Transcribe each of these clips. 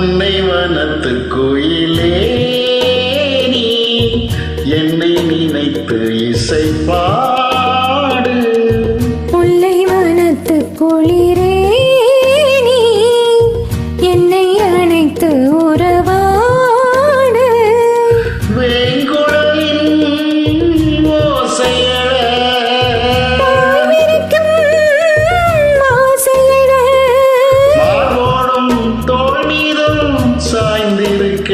உன்னை வனத்து கோயிலே நீ என்னை நினைத்து இசை பாடு. முல்லை வனத்து குளிரே நீ என்னை அணைத்து உறவாடு. வேங்குழலின் ஓசையழ ஆசையட மார்போடும் தோள் மீதும் சாய்ந்திருக்க.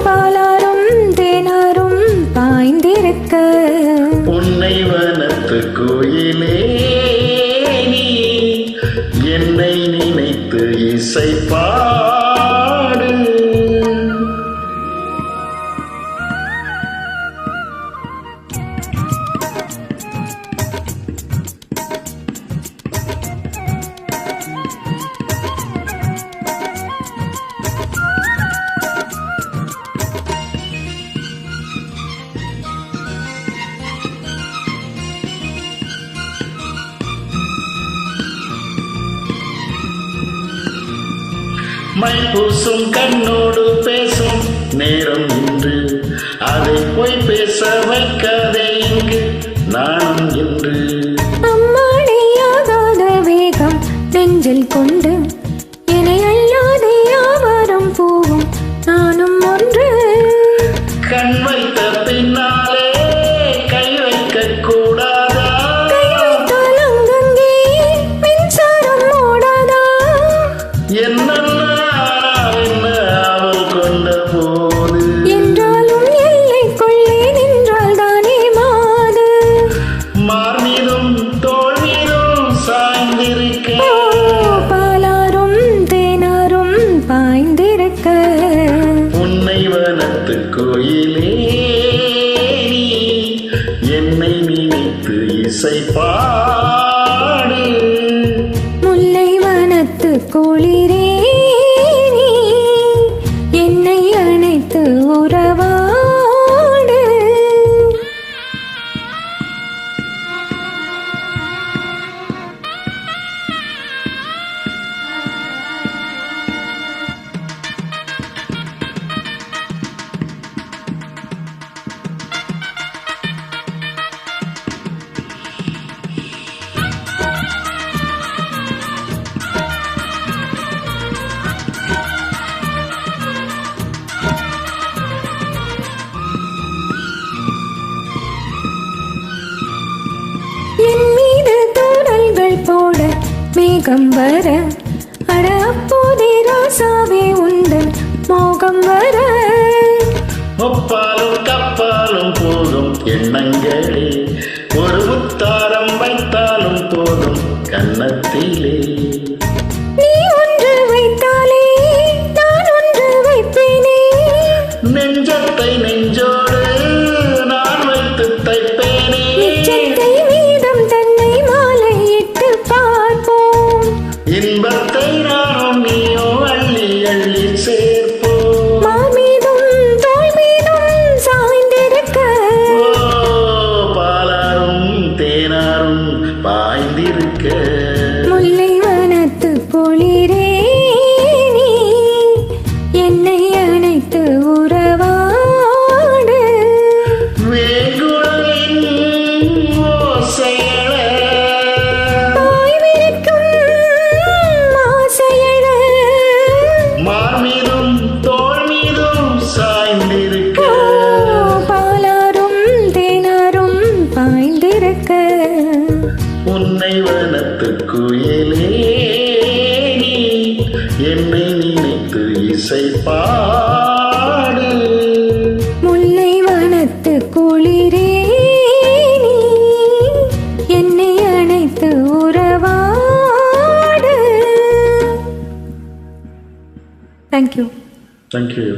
பாலாரும் தேனாரும் பாய்ந்திருக்க. உன்னை வனத்து கோயிலே நீ என்னை நினைத்து இசை பாடு. மை பூசும் கண்ணோடு பேசும் நேரம் இன்று, அதை போய் பேச வைக்காதே இங்கு நானும் என்று. அம்மாடியாகாத வேகம் நெஞ்சில் கொண்டு என்னை அல்லாதே யாவரும் போகும் நானும் ஒன்று. கண் வைத்த பின்னாலே கை வைக்க கூடாதா? கை வைத்தால் அங்கங்கே மின்சாரம் ஓடாதா? என்ன அவள் கொண்ட போது என்றாலும் எல்லைக்குள்ளே நின்றால் தானே மாது. மார்மீதும் தோள் மீதும் சாய்ந்திருக்க. பாலாரும் தேனாரும் பாய்ந்திருக்க. உன்னை வனத்து கோயிலே நீ என்னை நினைத்து இசை பாடு. முல்லை வனத்து குளிரே நீ என்னை அணைத்து உறவாடு. என் மீது தூறல்கள் போட மேகம் வர, அட அப்போதே ராசாவே உந்தன் மோகம் வர. ஒப்பாலும் கப்பாலும் போதும் எண்ணங்களே, ஒரு முத்தாரம் வைத்தாலும் போதும் கன்னத்திலே. நீ ஒன்று வைத்தாலே நான் ஒன்று வைப்பேனே. நெஞ்சத்தை நெஞ்சோடு நான் வைத்து தைப்பேனே. நிச்சத்தை மீதம் தன்னை மாலையிட்டு பார்ப்போம். இன்பத்தை நானும் நீயோ அள்ளி அள்ளி சேர்ப்போம். மாமீதும் தோள் மீதும் சாய்ந்திருக்க. ஓ பாலாரும் தேனாரும் பாய்ந்திருக்க. முல்லை வனத்து குளிரே நீ என்னை அணைத்து உறவாடு. வேங்குழலின் ஓசையழ பாய்விரிக்கும் ஆசையட மார்மீதும் தோள் மீதும் சாய்ந்திருக்க. பாலாரும் தேனாரும் பாய்ந்திருக்க. உன்னை வனத்து கோயிலே நீ என்னை நினைத்து இசை பாடு. முல்லை வனத்து குளிரே நீ என்னை அணைத்து உறவாடு. Thank you. Thank you.